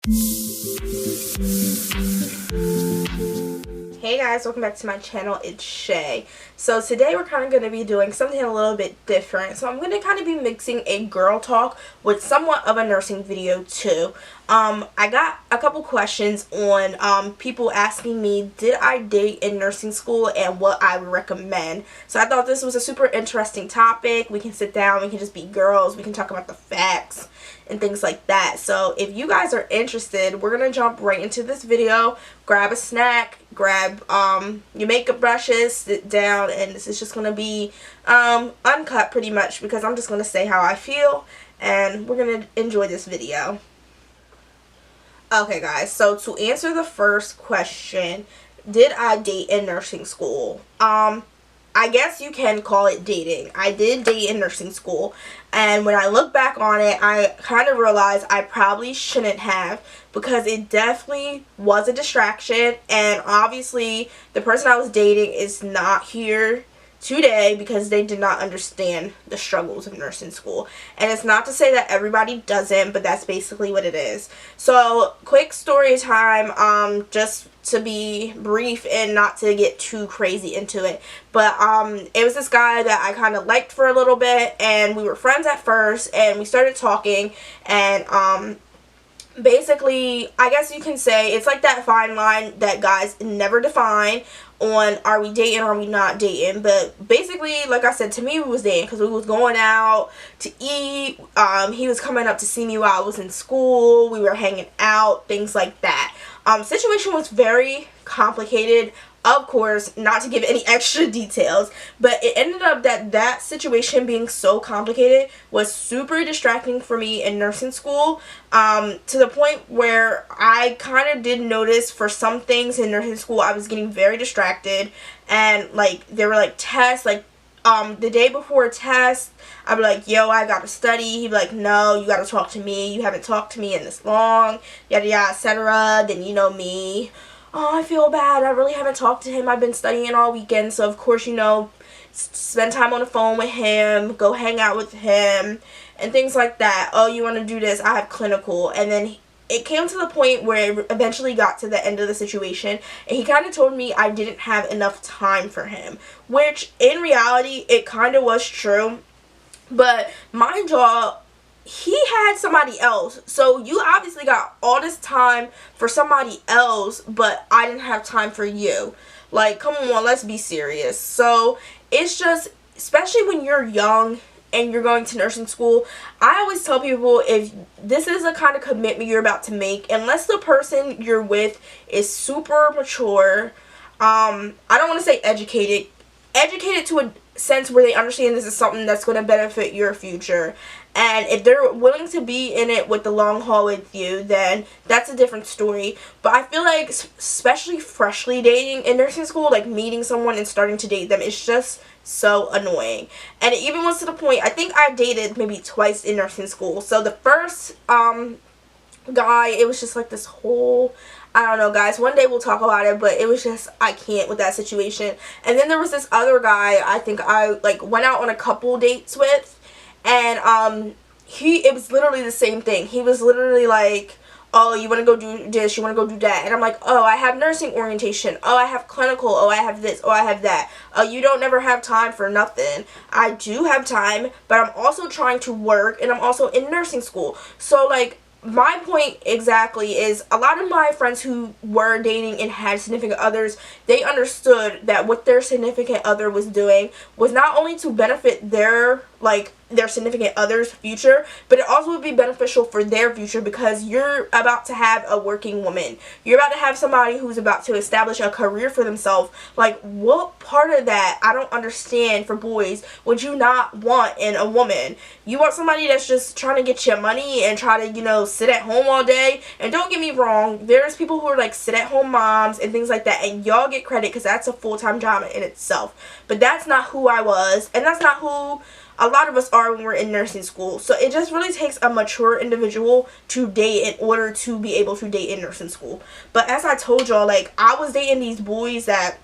Hey guys, welcome back to my channel. It's Shai. So today we're kind of going to be doing something a little bit different. So I'm going to kind of be mixing a girl talk with somewhat of a nursing video too. I got a couple questions on people asking me, did I date in nursing school and what I would recommend. So I thought this was a super interesting topic. We can sit down, we can just be girls, we can talk about the facts and things like that. So if you guys are interested, we're going to jump right into this video. Grab a snack, grab your makeup brushes, sit down, and this is just going to be uncut pretty much because I'm just going to say how I feel and we're going to enjoy this video. Okay guys, so to answer the first question, did I date in nursing school? I guess you can call it dating. I did date in nursing school, and when I look back on it, I kind of realized I probably shouldn't have, because it definitely was a distraction, and obviously the person I was dating is not here today because they did not understand the struggles of nursing school. And it's not to say that everybody doesn't, but that's basically what it is. So quick story time, just to be brief and not to get too crazy into it, but it was this guy that I kind of liked for a little bit, and we were friends at first, and we started talking, and basically, I guess you can say it's like that fine line that guys never define on, are we dating or are we not dating. But basically, like I said, to me we was dating because we was going out to eat. He was coming up to see me while I was in school. We were hanging out, things like that. Situation was very complicated, of course, not to give any extra details, but it ended up that situation being so complicated was super distracting for me in nursing school, to the point where I kind of did notice for some things in nursing school I was getting very distracted, and like there were like tests, like the day before a test I'd be like, yo, I gotta study. He'd be like, no, you gotta talk to me, you haven't talked to me in this long, yada yada etc. Then you know me, oh, I feel bad, I really haven't talked to him, I've been studying all weekend, so of course, you know, spend time on the phone with him, go hang out with him, and things like that. Oh, you want to do this, I have clinical. And then it came to the point where it eventually got to the end of the situation, and he kind of told me I didn't have enough time for him, which in reality, it kind of was true. But mind y'all, he had somebody else, so you obviously got all this time for somebody else, but I didn't have time for you. Like, come on, let's be serious. So it's just, especially when you're young and you're going to nursing school, I always tell people, if this is the kind of commitment you're about to make, unless the person you're with is super mature, I don't want to say educated to a sense where they understand this is something that's going to benefit your future, and if they're willing to be in it with the long haul with you, then that's a different story. But I feel like, especially freshly dating in nursing school, like meeting someone and starting to date them, is just so annoying. And it even was to the point, I think I dated maybe twice in nursing school. So the first guy, it was just like this whole, I don't know guys, one day we'll talk about it, but it was just, I can't with that situation. And then there was this other guy I think I like went out on a couple dates with, and it was literally the same thing. He was literally like, oh, you want to go do this, you want to go do that, and I'm like, oh, I have nursing orientation, oh, I have clinical, oh, I have this, oh, I have that. Oh, you don't never have time for nothing. I do have time, but I'm also trying to work, and I'm also in nursing school. So like, my point exactly is, a lot of my friends who were dating and had significant others, they understood that what their significant other was doing was not only to benefit their significant other's future, but it also would be beneficial for their future, because you're about to have a working woman. You're about to have somebody who's about to establish a career for themselves. Like, what part of that, I don't understand, for boys, would you not want in a woman? You want somebody that's just trying to get your money and try to, you know, sit at home all day. And don't get me wrong, there's people who are like sit-at-home moms and things like that, and y'all get credit because that's a full-time job in itself. But that's not who I was, and that's not who a lot of us are when we're in nursing school. So it just really takes a mature individual to date in order to be able to date in nursing school. But as I told y'all, like, I was dating these boys that,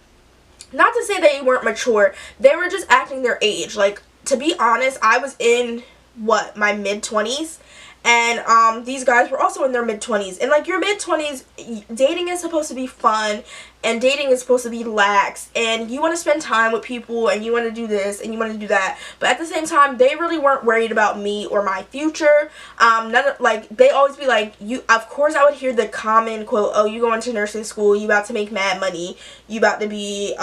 not to say they weren't mature, they were just acting their age. Like, to be honest, I was in, my mid-20s, and these guys were also in their mid-20s. And like, your mid-20s, dating is supposed to be fun, and dating is supposed to be lax, and you want to spend time with people, and you want to do this and you want to do that. But at the same time, they really weren't worried about me or my future. Like, they always be like, of course I would hear the common quote, oh, you going to nursing school, you about to make mad money, you about to be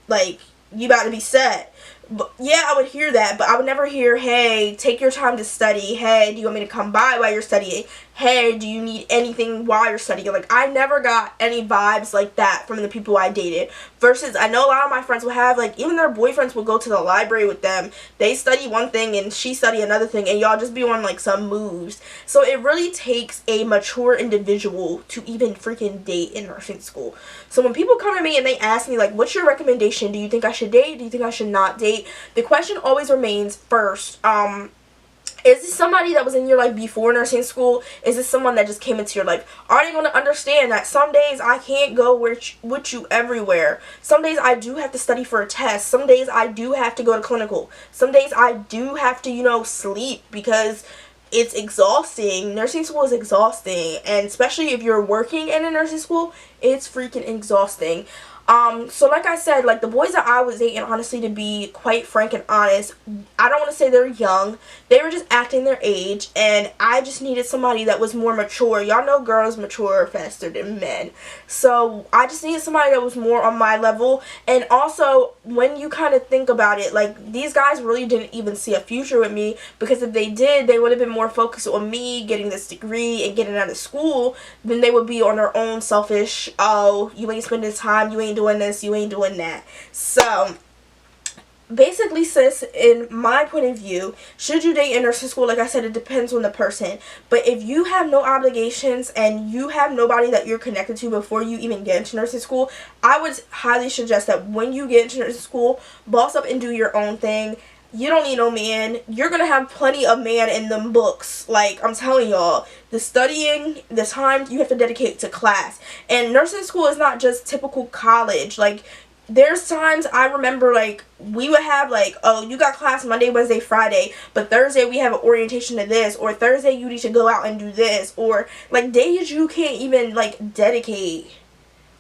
like, you about to be set. But yeah, I would hear that, but I would never hear, hey, take your time to study. Hey, do you want me to come by while you're studying? Hey, do you need anything while you're studying? Like, I never got any vibes like that from the people I dated. Versus, I know a lot of my friends would have, like, even their boyfriends would go to the library with them. They study one thing and she study another thing, and y'all just be on, like, some moves. So it really takes a mature individual to even freaking date in nursing school. So when people come to me and they ask me, like, what's your recommendation? Do you think I should date? Do you think I should not date? The question always remains, first, is this somebody that was in your life before nursing school? Is this someone that just came into your life? Are they going to understand that some days I can't go with you everywhere? Some days I do have to study for a test. Some days I do have to go to clinical. Some days I do have to, you know, sleep because it's exhausting. Nursing school is exhausting, and especially if you're working in a nursing school, it's freaking exhausting. So like I said, like, the boys that I was dating, honestly, to be quite frank and honest, I don't want to say they're young. They were just acting their age, and I just needed somebody that was more mature. Y'all know girls mature faster than men. So I just needed somebody that was more on my level. And also, when you kind of think about it, like, these guys really didn't even see a future with me, because if they did, they would have been more focused on me getting this degree and getting out of school than they would be on their own selfish, oh, you ain't spending time, you ain't doing this, you ain't doing that. So basically, sis, in my point of view, should you date in nursing school? Like I said, it depends on the person. But if you have no obligations and you have nobody that you're connected to before you even get into nursing school, I would highly suggest that when you get into nursing school, boss up and do your own thing. You don't need no man. You're going to have plenty of man in them books. Like, I'm telling y'all, the studying, the time you have to dedicate to class. And nursing school is not just typical college. Like, there's times I remember, like, we would have, like, oh, you got class Monday, Wednesday, Friday, but Thursday we have an orientation to this, or Thursday you need to go out and do this, or, like, days you can't even, like, dedicate.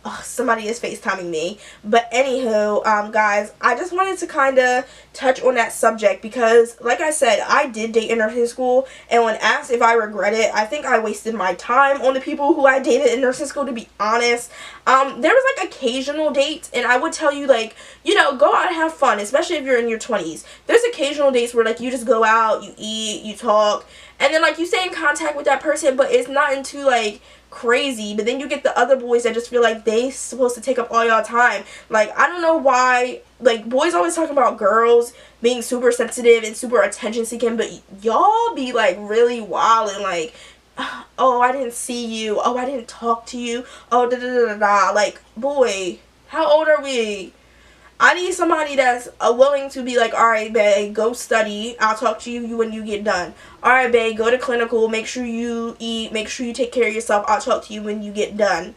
Oh, somebody is FaceTiming me. But anywho, guys, I just wanted to kind of touch on that subject because, like I said, I did date in nursing school, and when asked if I regret it, I think I wasted my time on the people who I dated in nursing school, to be honest. There was, like, occasional dates, and I would tell you, like, you know, go out and have fun, especially if you're in your 20s. There's occasional dates where, like, you just go out, you eat, you talk, and then, like, you stay in contact with that person, but it's not into, like, crazy. But then you get the other boys that just feel like they supposed to take up all y'all time. Like, I don't know why, like, boys always talking about girls being super sensitive and super attention seeking, but y'all be, like, really wild and, like, oh, I didn't see you, oh, I didn't talk to you, oh, da da da da da. Like, boy, how old are we? I need somebody that's willing to be like, alright, babe, go study. I'll talk to you when you get done. Alright, babe, go to clinical. Make sure you eat. Make sure you take care of yourself. I'll talk to you when you get done.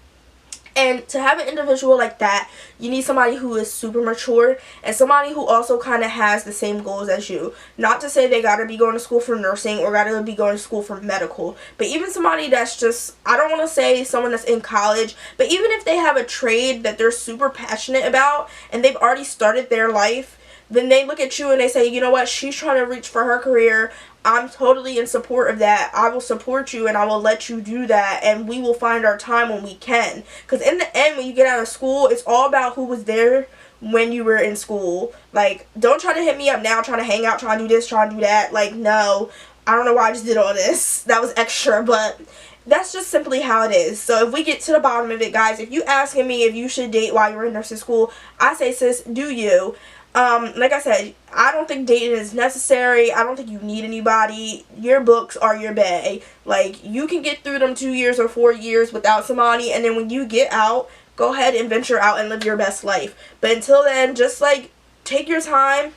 And to have an individual like that, you need somebody who is super mature and somebody who also kind of has the same goals as you. Not to say they gotta be going to school for nursing or gotta be going to school for medical, but even somebody that's just, I don't want to say someone that's in college, but even if they have a trade that they're super passionate about and they've already started their life, then they look at you and they say, you know what, she's trying to reach for her career. I'm totally in support of that. I will support you and I will let you do that, and we will find our time when we can. Because in the end, when you get out of school, it's all about who was there when you were in school. Like, don't try to hit me up now trying to hang out, trying to do this, trying to do that. Like, no. I don't know why I just did all this. That was extra, but that's just simply how it is. So if we get to the bottom of it, guys, if you asking me if you should date while you're in nursing school, I say, sis, do you. Like I said, I don't think dating is necessary. I don't think you need anybody. Your books are your bae. Like, you can get through them 2 years or 4 years without somebody, and then when you get out, go ahead and venture out and live your best life. But until then, just, like, take your time.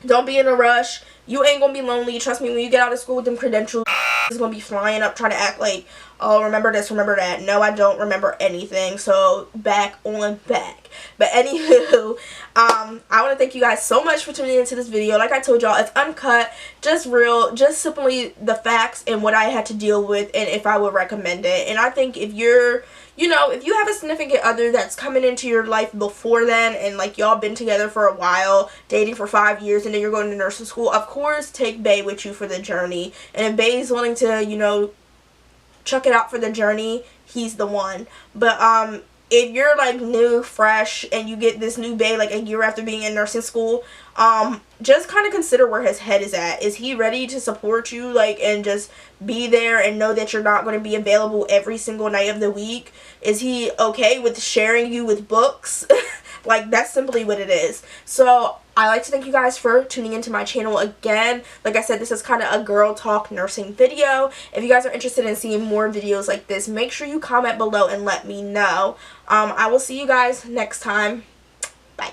Don't be in a rush. you ain't gonna be lonely. Trust me, when you get out of school with them credentials, is gonna be flying up trying to act like, oh, remember this, remember that. No, I don't remember anything. So back on back. But anywho, I want to thank you guys so much for tuning into this video. Like I told y'all, it's uncut, just real, just simply the facts and what I had to deal with and if I would recommend it. And I think if you're, you know, if you have a significant other that's coming into your life before then and like y'all been together for a while, dating for 5 years, and then you're going to nursing school, of course take Bae with you for the journey. And if Bae's willing to, you know, chuck it out for the journey, he's the one. But if you're like new, fresh, and you get this new Bae like a year after being in nursing school, just kind of consider where his head is at. Is he ready to support you, like, and just be there and know that you're not going to be available every single night of the week? Is he okay with sharing you with books? Like, that's simply what it is. So I like to thank you guys for tuning into my channel again. Like I said, this is kind of a girl talk nursing video. If you guys are interested in seeing more videos like this, make sure you comment below and let me know. I will see you guys next time. Bye.